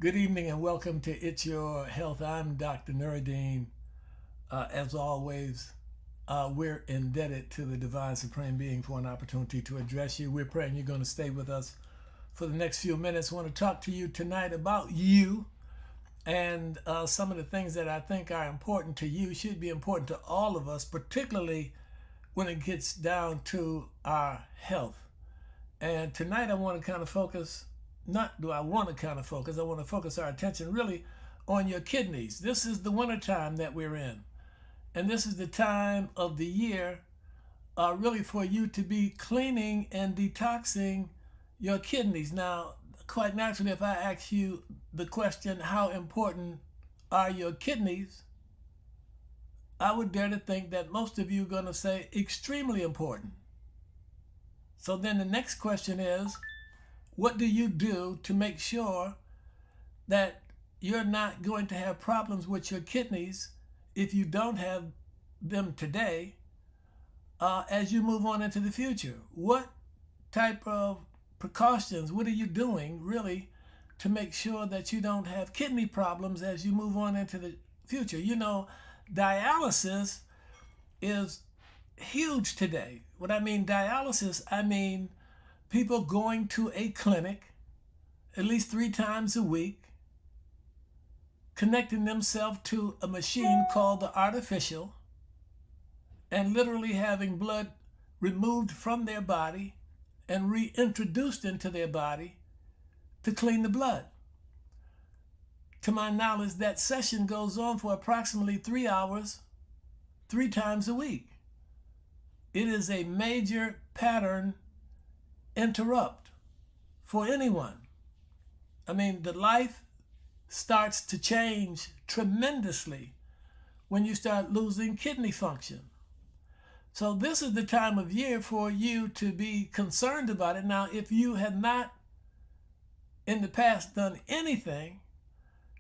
Good evening and welcome to It's Your Health. I'm Dr. Nuriddin. As always, we're indebted to the Divine Supreme Being for an opportunity to address you. We're praying you're going to stay with us for the next few minutes. I want to talk to you tonight about you and some of the things that I think are important to you, should be important to all of us, particularly when it gets down to our health. And tonight I want to kind of focus, not do I want to kind of focus, I want to focus our attention really on your kidneys. This is the winter time that we're in. And this is the time of the year really for you to be cleaning and detoxing your kidneys. Now, quite naturally, if I ask you the question, how important are your kidneys? I would dare to think that most of you are going to say extremely important. So then the next question is, what do you do to make sure that you're not going to have problems with your kidneys if you don't have them today as you move on into the future? What type of precautions, what are you doing really to make sure that you don't have kidney problems as you move on into the future? You know, dialysis is huge today. What I mean dialysis, I mean people going to a clinic at least 3 times a week, connecting themselves to a machine called the artificial, and literally having blood removed from their body and reintroduced into their body to clean the blood. To my knowledge, that session goes on for approximately 3 hours, 3 times a week. It is a major pattern interrupt for anyone. I mean, the life starts to change tremendously when you start losing kidney function. So this is the time of year for you to be concerned about it. Now, if you have not in the past done anything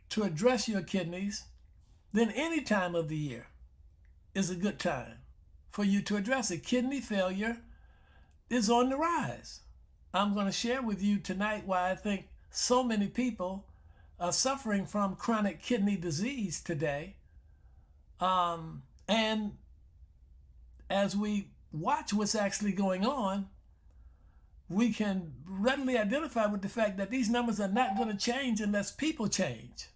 to address your kidneys, then any time of the year is a good time for you to address it. Kidney failure is on the rise. I'm going to share with you tonight why I think so many people are suffering from chronic kidney disease today. And as we watch what's actually going on, we can readily identify with the fact that these numbers are not going to change unless people change,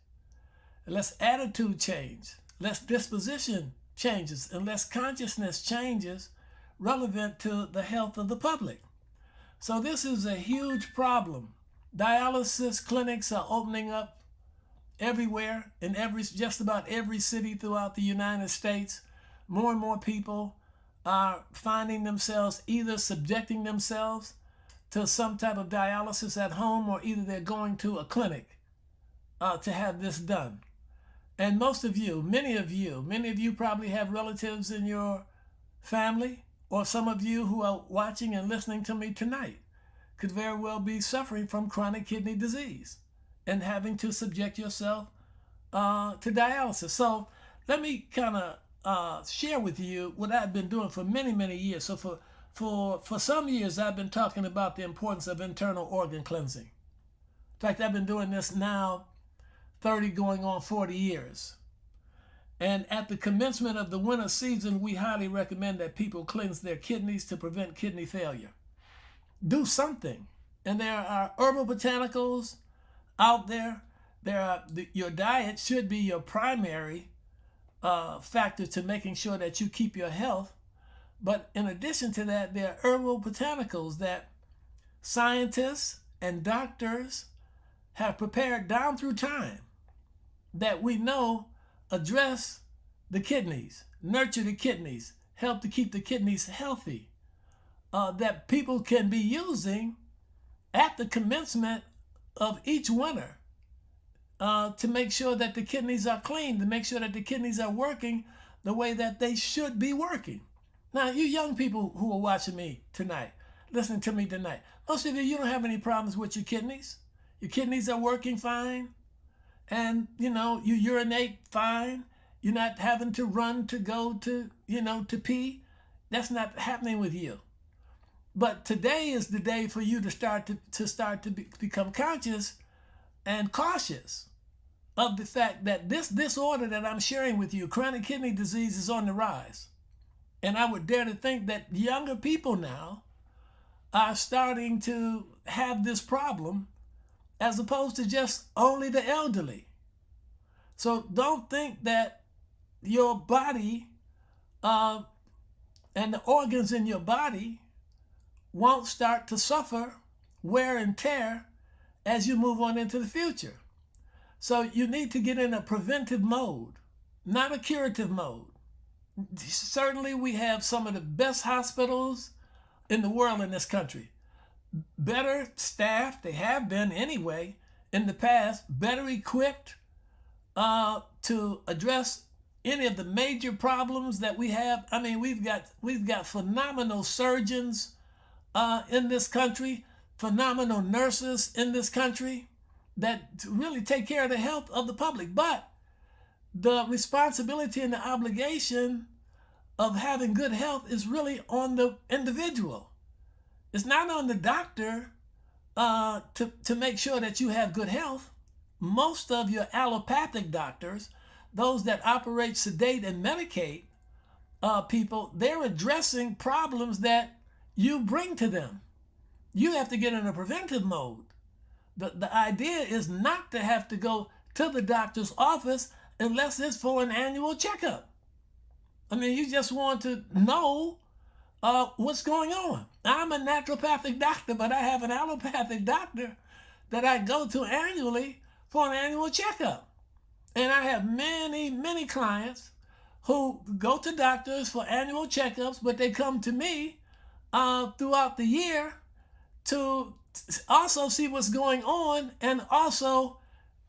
unless attitude change, unless disposition changes, unless consciousness changes relevant to the health of the public. So this is a huge problem. Dialysis clinics are opening up everywhere in just about every city throughout the United States. More and more people are finding themselves either subjecting themselves to some type of dialysis at home, or either they're going to a clinic to have this done. And most of you, many of you probably have relatives in your family, or some of you who are watching and listening to me tonight could very well be suffering from chronic kidney disease and having to subject yourself to dialysis. So let me kind of share with you what I've been doing for many, many years. So for some years, I've been talking about the importance of internal organ cleansing. In fact, I've been doing this now 30 going on 40 years. And at the commencement of the winter season, we highly recommend that people cleanse their kidneys to prevent kidney failure. Do something. And there are herbal botanicals out there. Your diet should be your primary factor to making sure that you keep your health. But in addition to that, there are herbal botanicals that scientists and doctors have prepared down through time that we know address the kidneys, nurture the kidneys, help to keep the kidneys healthy, that people can be using at the commencement of each winter to make sure that the kidneys are clean, to make sure that the kidneys are working the way that they should be working. Now, you young people who are watching me tonight, listening to me tonight, most of you don't have any problems with your kidneys. Your kidneys are working fine. And, you urinate fine. You're not having to run to go to, to pee. That's not happening with you. But today is the day for you to start to become conscious and cautious of the fact that this disorder that I'm sharing with you, chronic kidney disease, is on the rise. And I would dare to think that younger people now are starting to have this problem as opposed to just only the elderly. So don't think that your body and the organs in your body won't start to suffer wear and tear as you move on into the future. So you need to get in a preventive mode, not a curative mode. Certainly we have some of the best hospitals in the world in this country. Better staffed, they have been anyway in the past, better equipped to address any of the major problems that we have. I mean, we've got phenomenal surgeons in this country, phenomenal nurses in this country that really take care of the health of the public. But the responsibility and the obligation of having good health is really on the individual. It's not on the doctor to make sure that you have good health. Most of your allopathic doctors, those that operate, sedate, and medicate people, they're addressing problems that you bring to them. You have to get in a preventive mode. The idea is not to have to go to the doctor's office unless it's for an annual checkup. I mean, you just want to know what's going on. I'm a naturopathic doctor, but I have an allopathic doctor that I go to annually for an annual checkup. And I have many, many clients who go to doctors for annual checkups, but they come to me throughout the year to also see what's going on and also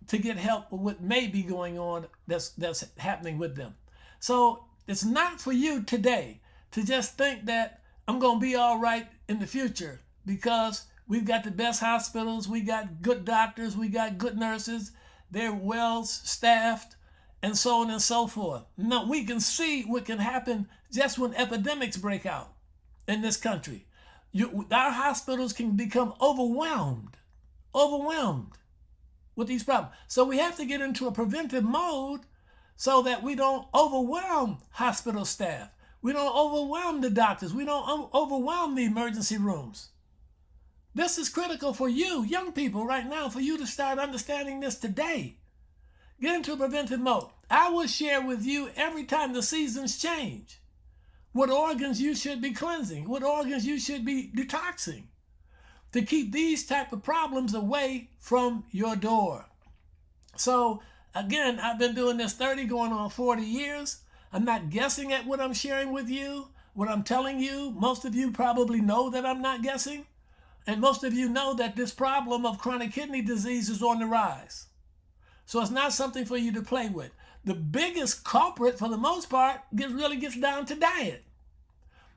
to get help with what may be going on that's happening with them. So it's not for you today to just think that I'm going to be all right in the future because we've got the best hospitals, we got good doctors, we got good nurses, they're well staffed, and so on and so forth. No, we can see what can happen just when epidemics break out in this country. Our hospitals can become overwhelmed with these problems. So we have to get into a preventive mode so that we don't overwhelm hospital staff. We don't overwhelm the doctors. We don't overwhelm the emergency rooms. This is critical for you, young people, right now, for you to start understanding this today. Get into a preventive mode. I will share with you every time the seasons change what organs you should be cleansing, what organs you should be detoxing to keep these type of problems away from your door. So again, I've been doing this 30 going on 40 years. I'm not guessing at what I'm sharing with you, what I'm telling you. Most of you probably know that I'm not guessing. And most of you know that this problem of chronic kidney disease is on the rise. So it's not something for you to play with. The biggest culprit, for the most part, really gets down to diet.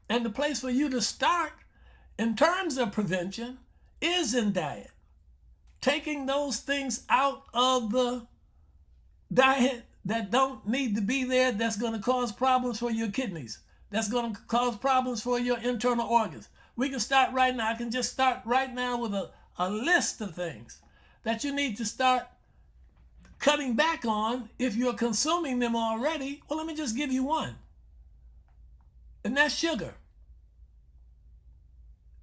And the place for you to start in terms of prevention is in diet. Taking those things out of the diet that don't need to be there, that's going to cause problems for your kidneys. That's going to cause problems for your internal organs. We can start right now. I can just start right now with a list of things that you need to start cutting back on if you're consuming them already. Well, let me just give you one. And that's sugar.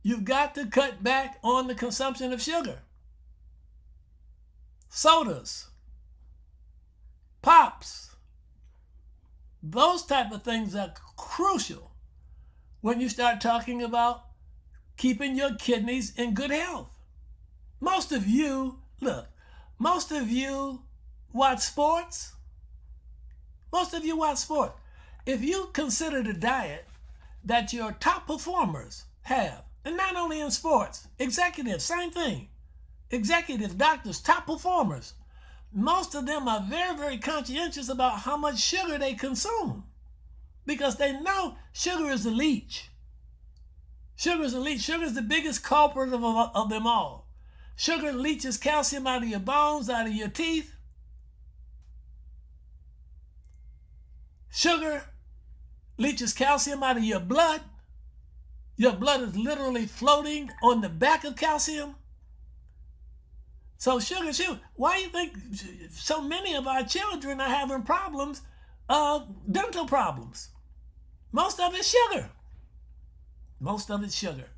You've got to cut back on the consumption of sugar. Sodas, pops, those type of things are crucial when you start talking about keeping your kidneys in good health. Most of you watch sports. If you consider the diet that your top performers have, and not only in sports, executives, same thing. Executives, doctors, top performers, most of them are very, very conscientious about how much sugar they consume because they know sugar is a leech. Sugar is a leech. Sugar is the biggest culprit of them all. Sugar leaches calcium out of your bones, out of your teeth. Sugar leaches calcium out of your blood. Your blood is literally floating on the back of calcium. So sugar. Why do you think so many of our children are having problems, dental problems? Most of it's sugar. Most of it's sugar.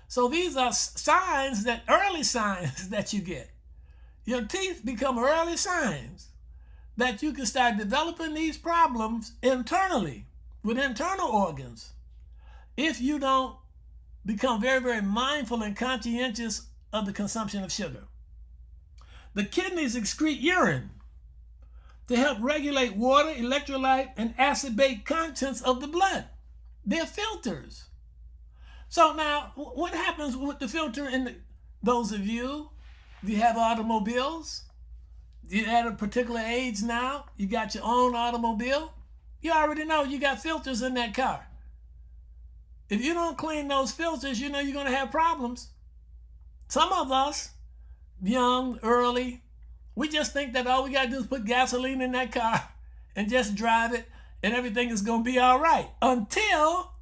So these are signs, early signs that you get. Your teeth become early signs that you can start developing these problems internally with internal organs if you don't become very, very mindful and conscientious of the consumption of sugar. The kidneys excrete urine to help regulate water, electrolyte, and acid-base contents of the blood. They're filters. So now, what happens with the filter those of you have automobiles, you're at a particular age now, you got your own automobile, you already know you got filters in that car. If you don't clean those filters, you know you're going to have problems. Some of us, young, early, we just think that all we got to do is put gasoline in that car and just drive it and everything is going to be all right until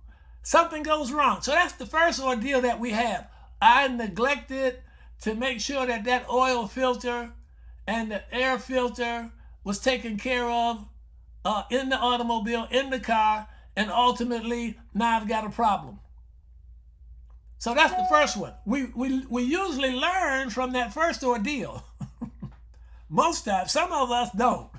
something goes wrong. So that's the first ordeal that we have. I neglected to make sure that oil filter and the air filter was taken care of in the automobile, in the car, and ultimately now I've got a problem. So that's the first one. We usually learn from that first ordeal. Most times, some of us don't.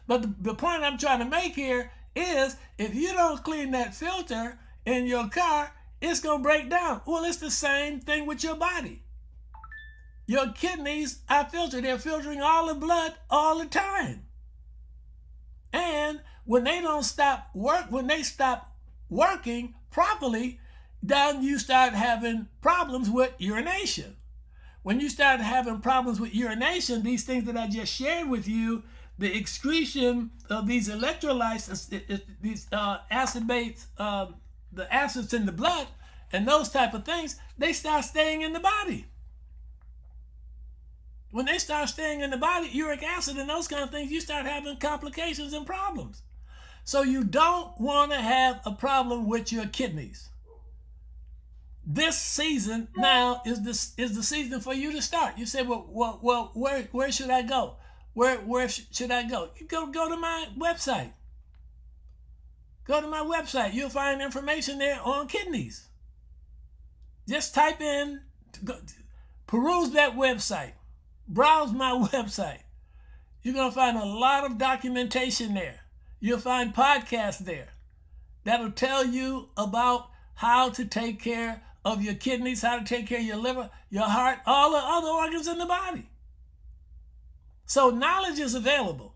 But the point I'm trying to make here is if you don't clean that filter in your car, it's going to break down. Well, it's the same thing with your body. Your kidneys are filtered. They're filtering all the blood all the time. And when they stop working properly, then you start having problems with urination. When you start having problems with urination, these things that I just shared with you, the excretion of these electrolytes, these acid-base, the acids in the blood, and those type of things, they start staying in the body. When they start staying in the body, uric acid and those kind of things, you start having complications and problems. So you don't want to have a problem with your kidneys. This season now is the season for you to start. You say, well, where should I go? Where should I go? You go to my website. Go to my website. You'll find information there on kidneys. Just type in, peruse that website. Browse my website. You're going to find a lot of documentation there. You'll find podcasts there that'll tell you about how to take care of your kidneys, how to take care of your liver, your heart, all the other organs in the body. So knowledge is available.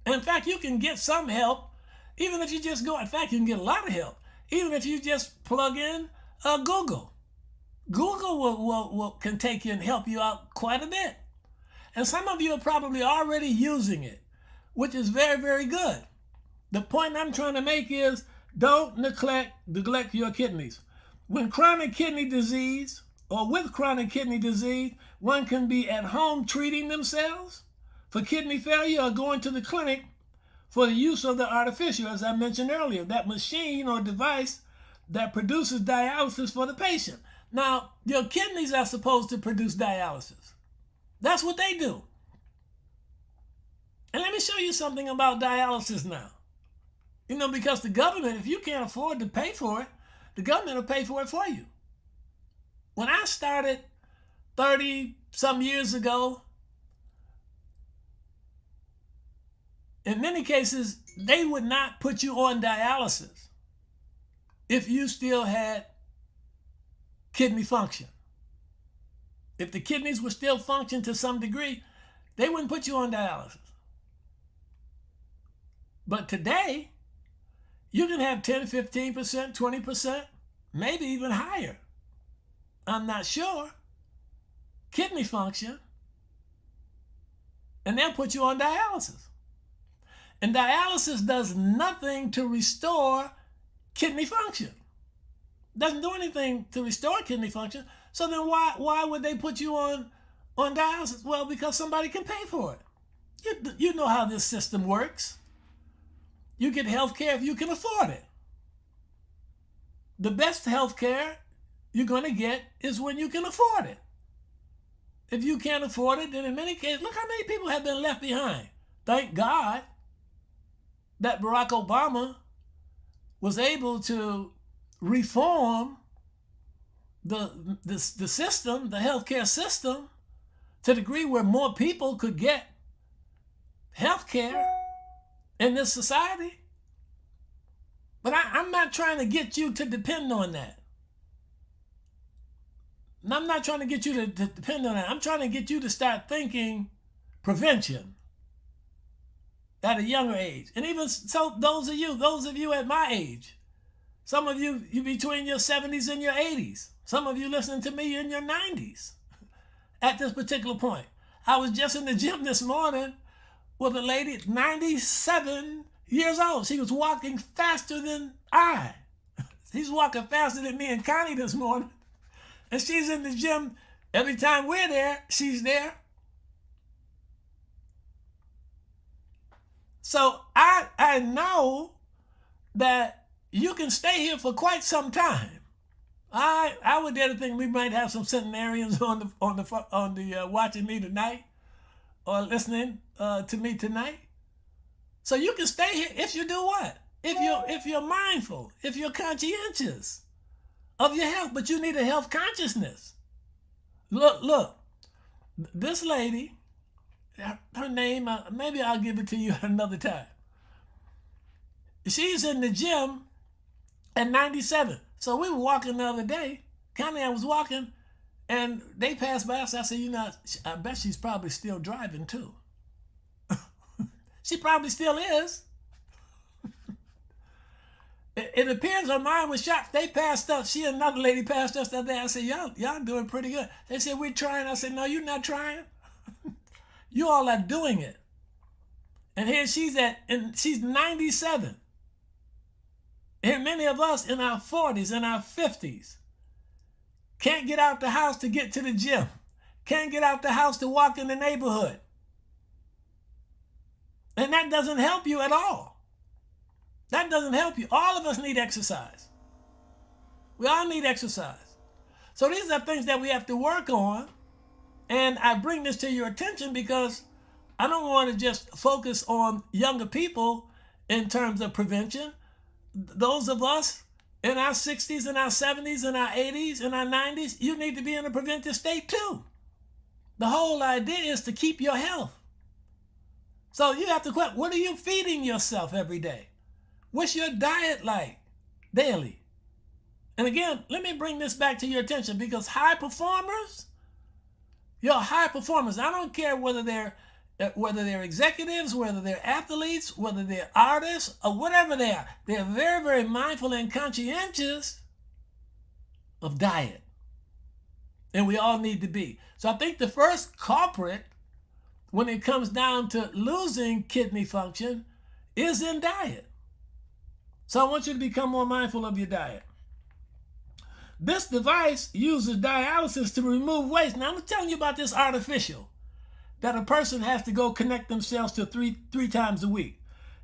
In fact, you can get some help even if you just go. In fact, you can get a lot of help even if you just plug in Google. Google can take you and help you out quite a bit. And some of you are probably already using it, which is very, very good. The point I'm trying to make is don't neglect your kidneys. When chronic kidney disease or with chronic kidney disease, one can be at home treating themselves for kidney failure or going to the clinic for the use of the artificial, as I mentioned earlier, that machine or device that produces dialysis for the patient. Now, your kidneys are supposed to produce dialysis. That's what they do. And let me show you something about dialysis now. You know, because the government, if you can't afford to pay for it, the government will pay for it for you. When I started 30-some years ago, in many cases, they would not put you on dialysis if you still had kidney function. If the kidneys were still functioning to some degree, they wouldn't put you on dialysis. But today, you can have 10, 15%, 20%, maybe even higher. I'm not sure. Kidney function. And they'll put you on dialysis. And dialysis does nothing to restore kidney function. Doesn't do anything to restore kidney function. So then why would they put you on dialysis? Well, because somebody can pay for it. You know how this system works. You get health care if you can afford it. The best health care you're going to get is when you can afford it. If you can't afford it, then in many cases, look how many people have been left behind. Thank God that Barack Obama was able to reform the system, the healthcare system, to the degree where more people could get healthcare in this society. But I'm not trying to get you to depend on that. And I'm not trying to get you to depend on that. I'm trying to get you to start thinking prevention at a younger age. And even so, those of you at my age, some of you between your 70s and your 80s, some of you listening to me in your 90s at this particular point. I was just in the gym this morning with a lady, 97 years old. She was walking faster than I. She's walking faster than me and Connie this morning. And she's in the gym. Every time we're there, she's there. So I know that you can stay here for quite some time. I would dare to think we might have some centenarians on the watching me tonight or listening to me tonight. So you can stay here if you do what? If you're mindful, if you're conscientious of your health, but you need a health consciousness. Look, this lady, her name, maybe I'll give it to you another time. She's in the gym at 97. So we were walking the other day. Connie, I was walking, and they passed by us. I said, I bet she's probably still driving too. She probably still is. It appears her mind was shot. They passed us. She and another lady passed us the other day. I said, y'all doing pretty good. They said, we're trying. I said, no, you're not trying. You all are doing it. And here she's she's 97. And many of us in our 40s, in our 50s, can't get out the house to get to the gym. Can't get out the house to walk in the neighborhood. And that doesn't help you at all. That doesn't help you. All of us need exercise. We all need exercise. So these are things that we have to work on. And I bring this to your attention because I don't want to just focus on younger people in terms of prevention. Those of us in our 60s, in our 70s, in our 80s, in our 90s, you need to be in a preventive state too. The whole idea is to keep your health. So you have to question, what are you feeding yourself every day? What's your diet like daily? And again, let me bring this back to your attention because high performers, I don't care whether they're executives, whether they're athletes, whether they're artists, or whatever they are, they're very, very mindful and conscientious of diet. And we all need to be. So I think the first culprit when it comes down to losing kidney function is in diet. So I want you to become more mindful of your diet. This device uses dialysis to remove waste. Now I'm telling you about this artificial that a person has to go connect themselves to three times a week.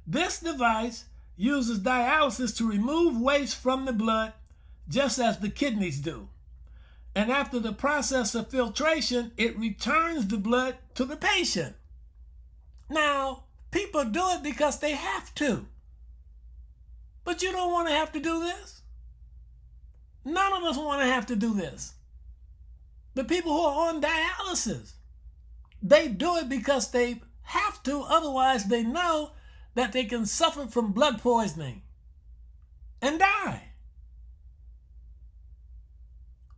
This device uses dialysis to remove waste from the blood just as the kidneys do. And after the process of filtration, it returns the blood to the patient. Now, people do it because they have to. But you don't want to have to do this. None of us want to have to do this. The people who are on dialysis, they do it because they have to. Otherwise, they know that they can suffer from blood poisoning and die.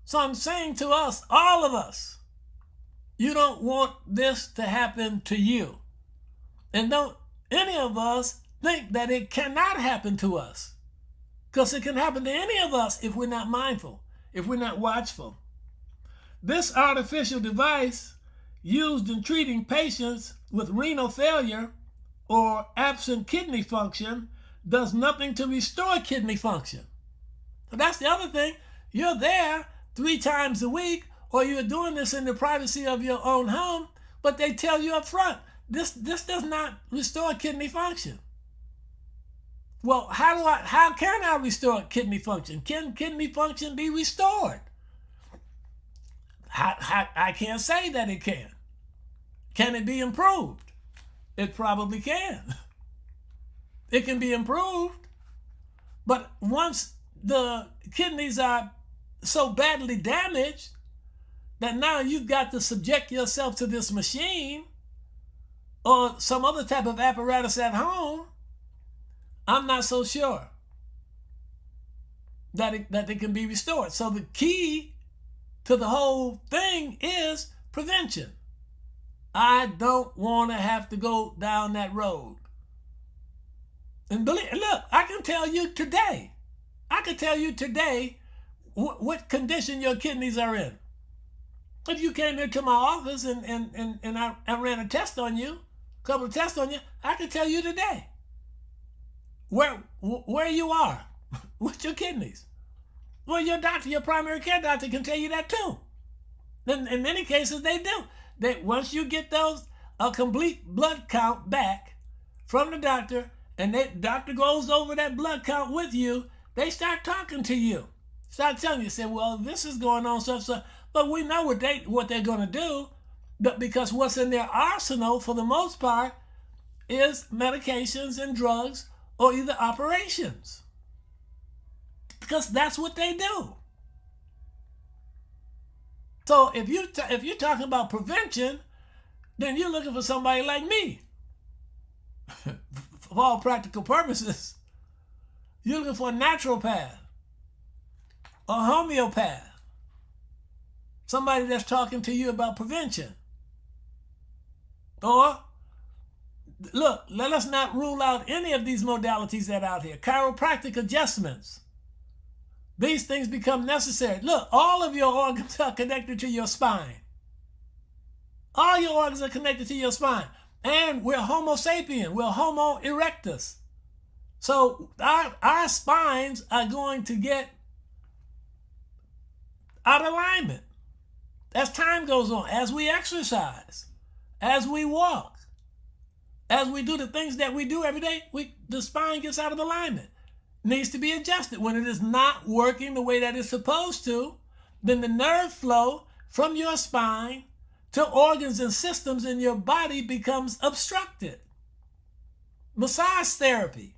So I'm saying to us, all of us, you don't want this to happen to you. And don't any of us think that it cannot happen to us. Because it can happen to any of us if we're not mindful, if we're not watchful. This artificial device used in treating patients with renal failure or absent kidney function does nothing to restore kidney function. So that's the other thing. You're there 3 times a week, or you're doing this in the privacy of your own home, but they tell you up front, this does not restore kidney function. Well, how can I restore kidney function? Can kidney function be restored? I can't say that it can. Can it be improved? It probably can. It can be improved. But once the kidneys are so badly damaged that now you've got to subject yourself to this machine or some other type of apparatus at home, I'm not so sure that it can be restored. So the key to the whole thing is prevention. I don't want to have to go down that road. And look, I can tell you today what condition your kidneys are in. If you came here to my office and I ran a test on you, a couple of tests on you, I can tell you today where you are with your kidneys. Well, your doctor, your primary care doctor can tell you that too. In many cases, they do. Once you get a complete blood count back from the doctor, and that doctor goes over that blood count with you, they start talking to you. Start telling you, say, well, this is going on, stuff. But we know what they're going to do, but because what's in their arsenal, for the most part, is medications and drugs or either operations. Because that's what they do. So if you're talking about prevention, then you're looking for somebody like me. For all practical purposes, you're looking for a naturopath, a homeopath, somebody that's talking to you about prevention. Or, look, let us not rule out any of these modalities that are out here. Chiropractic adjustments. These things become necessary. Look, all of your organs are connected to your spine. All your organs are connected to your spine. And we're Homo sapien. We're Homo erectus. So our spines are going to get out of alignment as time goes on, as we exercise, as we walk, as we do the things that we do every day, the spine gets out of alignment. Needs to be adjusted. When it is not working the way that it's supposed to, then the nerve flow from your spine to organs and systems in your body becomes obstructed. Massage therapy.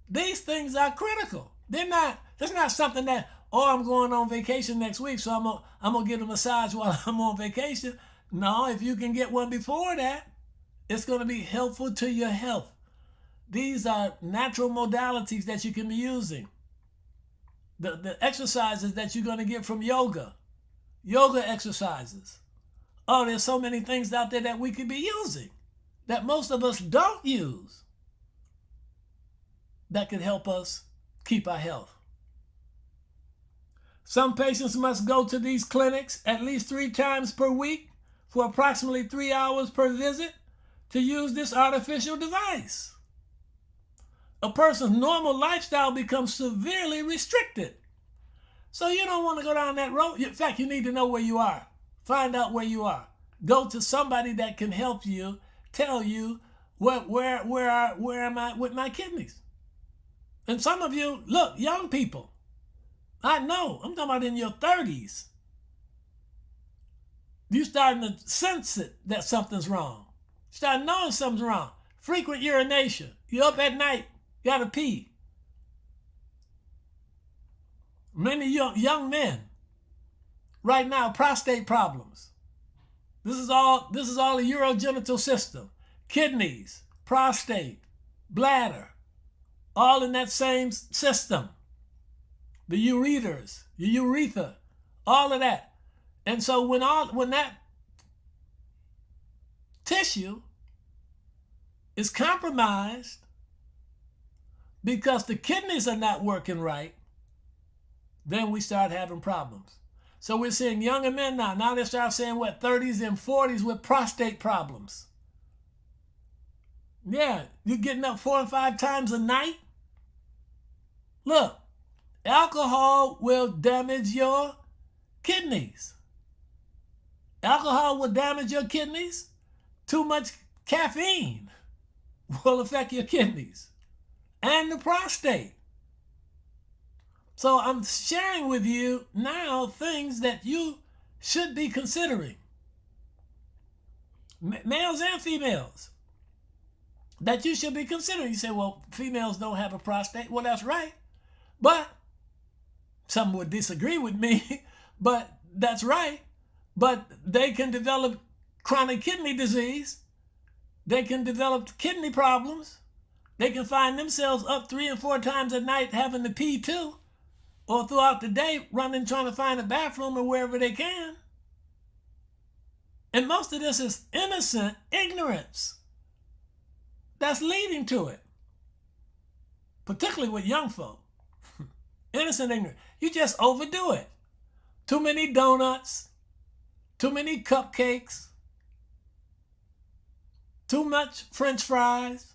These things are critical. It's not something that, I'm going on vacation next week, so I'm gonna get a massage while I'm on vacation. No, if you can get one before that, it's gonna be helpful to your health. These are natural modalities that you can be using. The exercises that you're going to get from yoga exercises. Oh, there's so many things out there that we could be using that most of us don't use that can help us keep our health. Some patients must go to these clinics at least 3 times per week for approximately 3 hours per visit to use this artificial device. A person's normal lifestyle becomes severely restricted. So you don't want to go down that road. In fact, you need to know where you are. Find out where you are. Go to somebody that can help you, tell you where am I with my kidneys. And some of you, look, young people, I know, I'm talking about in your 30s. You starting to sense it that something's wrong. Start knowing something's wrong. Frequent urination. You're up at night. Gotta pee. Many young men right now, prostate problems. This is all the urogenital system. Kidneys, prostate, bladder, all in that same system. The ureters, the urethra, all of that. And so when that tissue is compromised, because the kidneys are not working right, then we start having problems. So we're seeing younger men now they start saying 30s and 40s with prostate problems. Yeah, you're getting up 4 and 5 times a night. Look, alcohol will damage your kidneys. Alcohol will damage your kidneys. Too much caffeine will affect your kidneys and the prostate. So I'm sharing with you now things that you should be considering, males and females, that you should be considering. You say, well, females don't have a prostate. Well, that's right. But some would disagree with me, but that's right. But they can develop chronic kidney disease. They can develop kidney problems. They can find themselves up 3 and 4 times a night having to pee too, or throughout the day running trying to find a bathroom or wherever they can. And most of this is innocent ignorance that's leading to it, particularly with young folk. Innocent ignorance. You just overdo it. Too many donuts, too many cupcakes, too much French fries,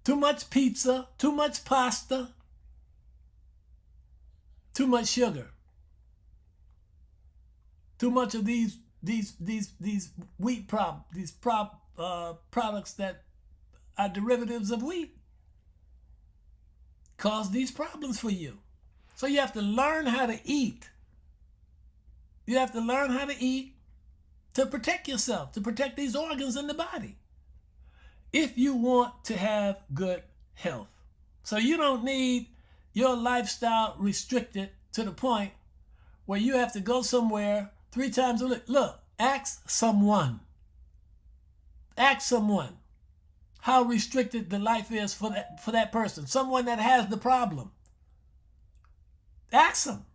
too much pizza, too much pasta, too much sugar, too much of these wheat products that are derivatives of wheat cause these problems for you. So you have to learn how to eat. You have to learn how to eat to protect yourself, to protect these organs in the body, if you want to have good health. So you don't need your lifestyle restricted to the point where you have to go somewhere 3 times a week. Look, ask someone how restricted the life is for that person, someone that has the problem. Ask them.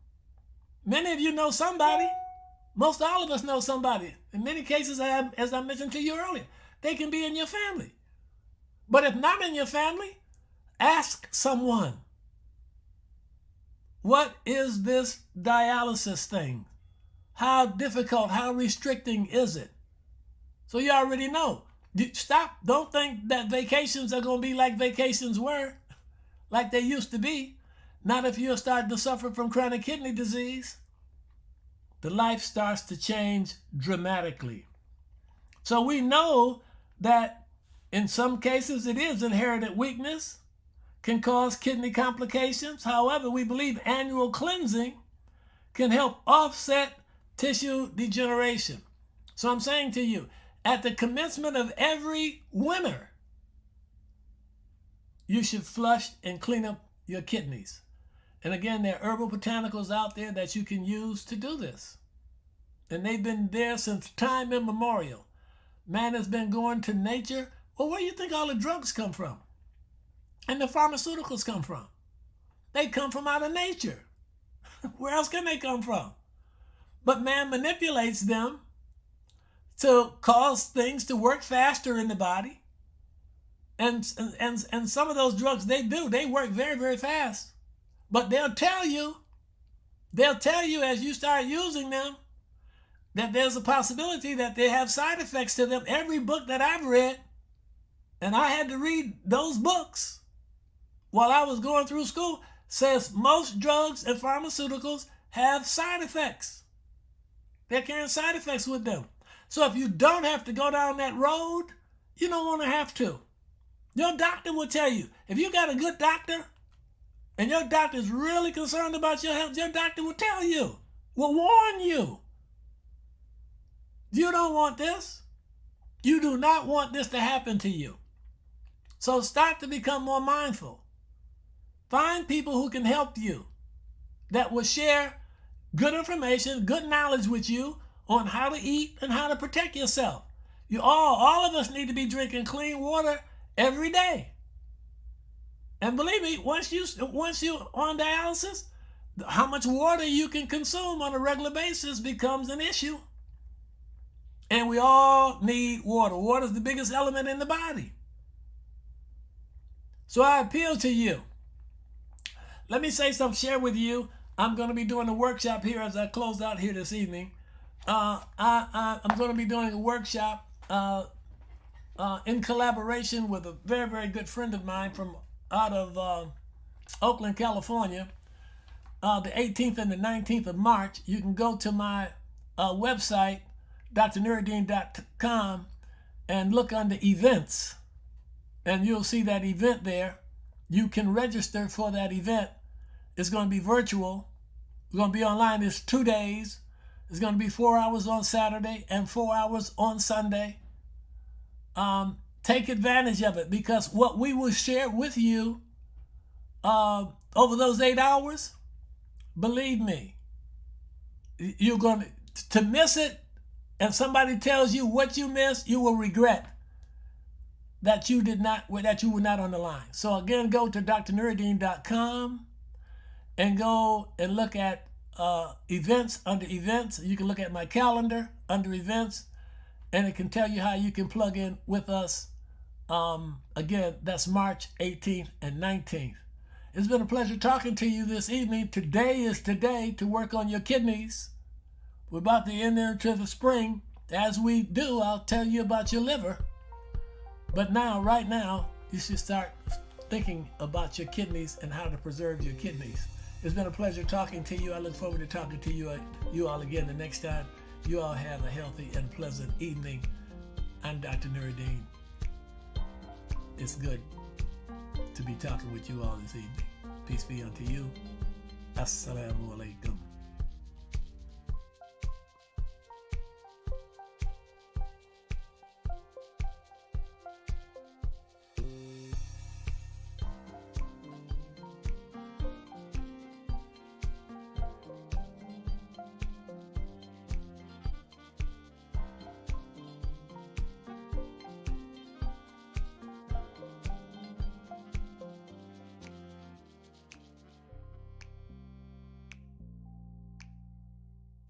Many of you know somebody. Most all of us know somebody. In many cases, as I mentioned to you earlier, they can be in your family. But if not in your family, ask someone, what is this dialysis thing? How difficult, how restricting is it? So you already know. Stop. Don't think that vacations are going to be like vacations were, like they used to be. Not if you're starting to suffer from chronic kidney disease. The life starts to change dramatically. So we know that in some cases it is inherited weakness, can cause kidney complications. However, we believe annual cleansing can help offset tissue degeneration. So I'm saying to you, at the commencement of every winter, you should flush and clean up your kidneys. And again, there are herbal botanicals out there that you can use to do this. And they've been there since time immemorial. Man has been going to nature. Well, where do you think all the drugs come from? And the pharmaceuticals come from? They come from out of nature. Where else can they come from? But man manipulates them to cause things to work faster in the body. And some of those drugs, they work very, very fast. But they'll tell you as you start using them that there's a possibility that they have side effects to them. Every book that I've read, and I had to read those books while I was going through school, says most drugs and pharmaceuticals have side effects. They're carrying side effects with them. So if you don't have to go down that road, you don't want to have to. Your doctor will tell you. If you got a good doctor, and your doctor is really concerned about your health, your doctor will tell you, will warn you. You don't want this. You do not want this to happen to you. So start to become more mindful. Find people who can help you, that will share good information, good knowledge with you on how to eat and how to protect yourself. All of us need to be drinking clean water every day. And believe me, once you're on dialysis, how much water you can consume on a regular basis becomes an issue. And we all need water. Water is the biggest element in the body. So I appeal to you. Let me say something, share with you. I'm going to be doing a workshop here as I close out here this evening. I'm going to be doing a workshop in collaboration with a very, very good friend of mine from out of Oakland, California, the 18th and the 19th of March. You can go to my website, drnuriddin.com, and look under events, and you'll see that event there. You can register for that event. It's going to be virtual. It's going to be online. It's 2 days. It's going to be 4 hours on Saturday and 4 hours on Sunday. Take advantage of it, because what we will share with you over those 8 hours, believe me, you're going to miss it, and somebody tells you what you missed, you will regret that you were not on the line. So again, go to drnuriddin.com and go and look at events. Under events, you can look at my calendar under events, and it can tell you how you can plug in with us. Again, that's March 18th and 19th. It's been a pleasure talking to you this evening. Today is today to work on your kidneys. We're about to enter into the spring. As we do, I'll tell you about your liver. But now, right now, you should start thinking about your kidneys and how to preserve your kidneys. It's been a pleasure talking to you. I look forward to talking to you all again the next time. You all have a healthy and pleasant evening. I'm Dr. Nuriddin. It's good to be talking with you all this evening. Peace be unto you. Assalamu alaikum.